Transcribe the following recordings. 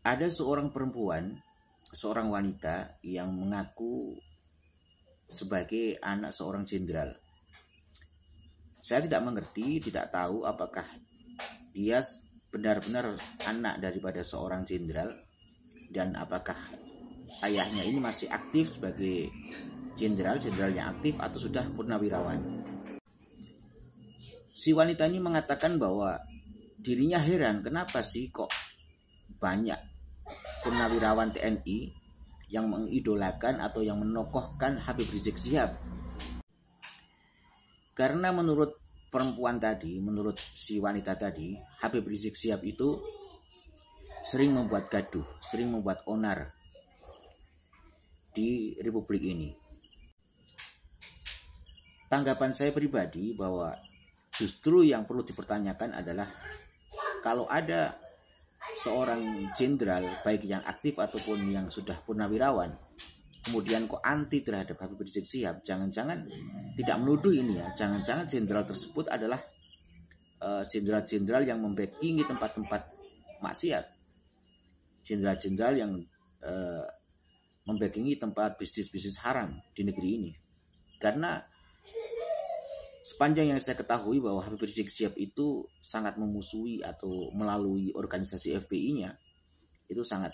Ada seorang perempuan, seorang wanita yang mengaku sebagai anak seorang jenderal. Saya tidak mengerti, tidak tahu apakah dia benar-benar anak daripada seorang jenderal dan apakah ayahnya ini masih aktif sebagai jenderal yang aktif atau sudah purnawirawan. Si wanita ini mengatakan bahwa dirinya heran kenapa sih kok banyak purnawirawan TNI yang mengidolakan atau yang menokohkan Habib Rizik Syihab. Karena menurut perempuan tadi, menurut si wanita tadi, Habib Rizik Syihab itu sering membuat gaduh, sering membuat onar di Republik ini. Tanggapan saya pribadi bahwa justru yang perlu dipertanyakan adalah kalau ada seorang jenderal baik yang aktif ataupun yang sudah purnawirawan kemudian kok anti terhadap Habib Rizik Syihab, jangan-jangan tidak menuduh ini ya, jangan-jangan jenderal tersebut adalah jenderal-jenderal yang membackingi tempat-tempat maksiat, jenderal-jenderal yang membackingi tempat bisnis-bisnis haram di negeri ini. Karena sepanjang yang saya ketahui bahwa Habib Rizik Syihab itu sangat memusuhi atau melalui organisasi FPI-nya itu sangat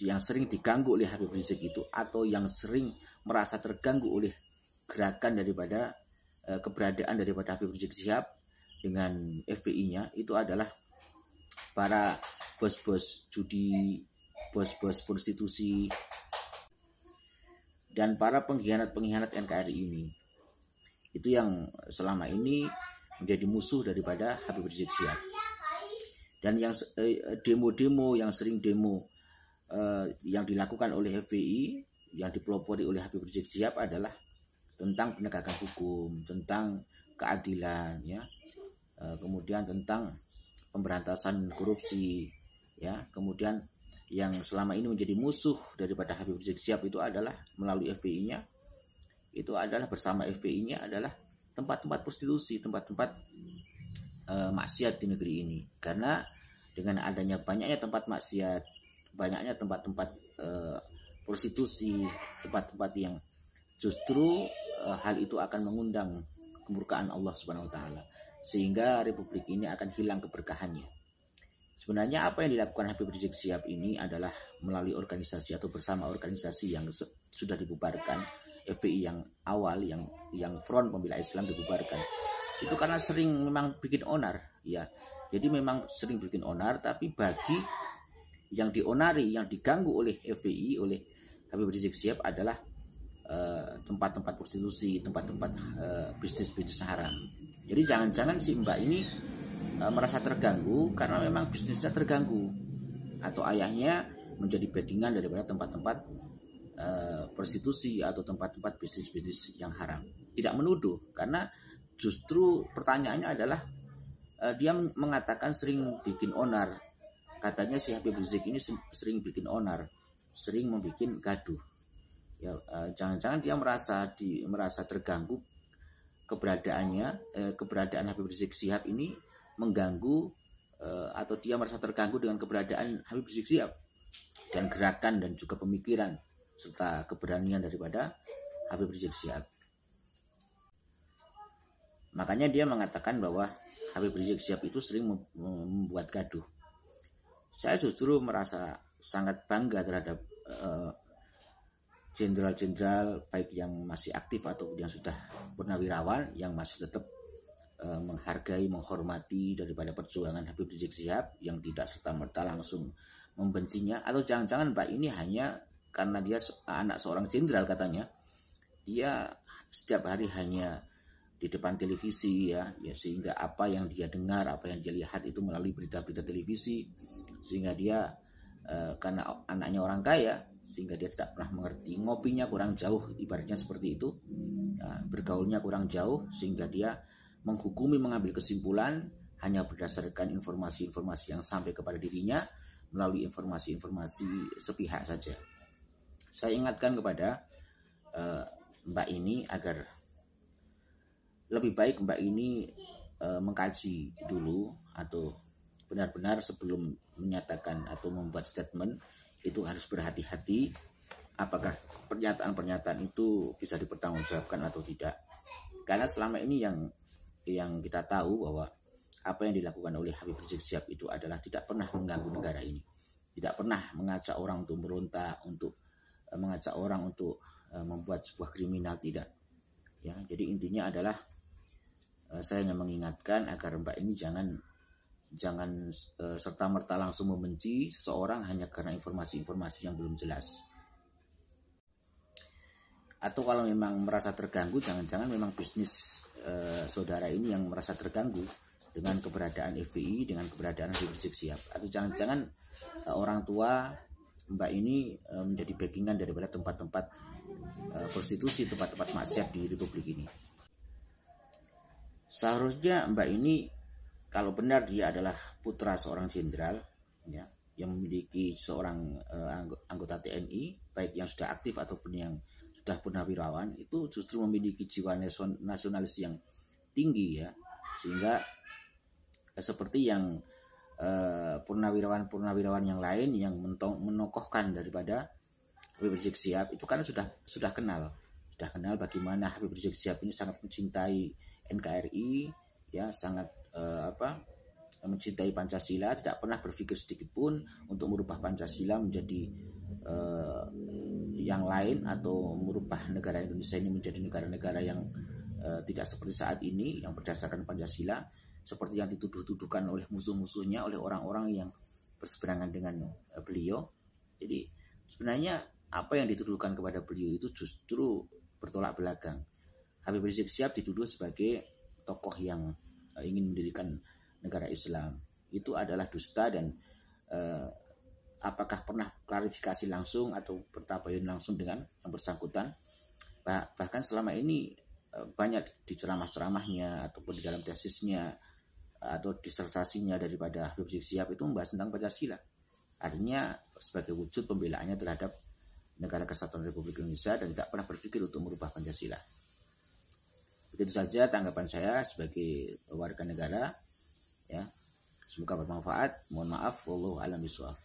yang sering diganggu oleh Habib Rizik itu atau yang sering merasa terganggu oleh gerakan daripada keberadaan daripada Habib Rizik Syihab dengan FPI-nya itu adalah para bos-bos judi, bos-bos prostitusi, dan para pengkhianat-pengkhianat NKRI ini. Itu yang selama ini menjadi musuh daripada Habib Rizik Syihab. Dan yang demo-demo, yang sering demo yang dilakukan oleh FPI, yang dipelopori oleh Habib Rizik Syihab adalah tentang penegakan hukum, tentang keadilan, ya, kemudian tentang pemberantasan korupsi, ya, kemudian yang selama ini menjadi musuh daripada Habib Rizik Syihab itu adalah melalui FPI-nya, itu adalah bersama FPI-nya adalah tempat-tempat prostitusi, tempat-tempat maksiat di negeri ini. Karena dengan adanya banyaknya tempat maksiat, banyaknya tempat-tempat prostitusi, tempat-tempat yang justru hal itu akan mengundang kemurkaan Allah Subhanahu wa taala, sehingga republik ini akan hilang keberkahannya. Sebenarnya apa yang dilakukan Habib Rizik Syihab ini adalah melalui organisasi atau bersama organisasi yang sudah dibubarkan, FPI yang awal, yang Front Pembela Islam dibubarkan. Itu karena sering memang bikin onar, ya. Jadi memang sering bikin onar, tapi bagi yang dionari, yang diganggu oleh FPI, oleh Habib Rizik Syihab adalah tempat-tempat prostitusi, tempat-tempat bisnis-bisnis haram. Jadi jangan-jangan si mbak ini merasa terganggu karena memang bisnisnya terganggu, atau ayahnya menjadi backingan daripada tempat-tempat prostitusi atau tempat-tempat bisnis-bisnis yang haram. Tidak menuduh, karena justru pertanyaannya adalah dia mengatakan sering bikin onar. Katanya si Habib Rizik ini sering bikin onar, sering membuat gaduh. Ya, jangan-jangan dia merasa terganggu keberadaan Habib Rizik Syihab ini mengganggu, atau dia merasa terganggu dengan keberadaan Habib Rizik Syihab dan gerakan dan juga pemikiran serta keberanian daripada Habib Rizik Syihab. Makanya dia mengatakan bahwa Habib Rizik Syihab itu sering membuat gaduh. Saya justru merasa sangat bangga terhadap jenderal-jenderal baik yang masih aktif atau yang sudah purnawirawan yang masih tetap menghargai, menghormati daripada perjuangan Habib Rizik Syihab, yang tidak serta-merta langsung membencinya. Atau jangan-jangan mbak ini hanya karena dia anak seorang jenderal, katanya dia setiap hari hanya di depan televisi, ya sehingga apa yang dia dengar, apa yang dia lihat itu melalui berita-berita televisi, sehingga dia karena anaknya orang kaya sehingga dia tidak pernah mengerti, ngopinya kurang jauh, ibaratnya seperti itu, bergaulnya kurang jauh, sehingga dia menghukumi, mengambil kesimpulan hanya berdasarkan informasi-informasi yang sampai kepada dirinya melalui informasi-informasi sepihak saja. Saya ingatkan kepada mbak ini agar lebih baik mbak ini mengkaji dulu atau benar-benar sebelum menyatakan atau membuat statement itu harus berhati-hati apakah pernyataan-pernyataan itu bisa dipertanggungjawabkan atau tidak. Karena selama ini yang kita tahu bahwa apa yang dilakukan oleh Habib Rizik Syihab itu adalah tidak pernah mengganggu negara ini, tidak pernah mengajak orang untuk meronta, untuk mengajak orang untuk membuat sebuah kriminal, tidak. Ya, jadi intinya adalah saya hanya mengingatkan agar Mbak ini jangan serta-merta langsung membenci seseorang hanya karena informasi-informasi yang belum jelas. Atau kalau memang merasa terganggu, jangan-jangan memang bisnis saudara ini yang merasa terganggu dengan keberadaan FBI, dengan keberadaan Habib Rizik Syihab. Atau jangan-jangan orang tua Mbak ini menjadi backingan daripada tempat-tempat prostitusi, tempat-tempat maksiat di Republik ini. Seharusnya Mbak ini, kalau benar dia adalah putra seorang jenderal, ya, yang memiliki seorang anggota TNI, baik yang sudah aktif ataupun yang sudah purnawirawan, itu justru memiliki jiwa nasionalis yang tinggi, ya, sehingga seperti yang purnawirawan yang lain yang menokohkan daripada Habib Rizik Syihab itu kan sudah kenal bagaimana Habib Rizik Syihab ini sangat mencintai NKRI, ya, sangat mencintai Pancasila, tidak pernah berpikir sedikit pun untuk merubah Pancasila menjadi yang lain atau merubah negara Indonesia ini menjadi negara-negara yang tidak seperti saat ini yang berdasarkan Pancasila, seperti yang dituduh-tuduhkan oleh musuh-musuhnya, oleh orang-orang yang berseberangan dengan beliau. Jadi sebenarnya apa yang dituduhkan kepada beliau itu justru bertolak belakang. Habib Rizik Syihab dituduh sebagai tokoh yang ingin mendirikan negara Islam. Itu adalah dusta dan apakah pernah klarifikasi langsung atau bertabayun langsung dengan yang bersangkutan. Bahkan selama ini banyak di ceramah-ceramahnya ataupun di dalam tesisnya atau disertasinya daripada Habib Rizik Syihab itu membahas tentang Pancasila. Artinya sebagai wujud pembelaannya terhadap negara kesatuan Republik Indonesia dan tidak pernah berpikir untuk merubah Pancasila. Begitu saja tanggapan saya sebagai warga negara, ya. Semoga bermanfaat. Mohon maaf, wallahu a'lam bishawab.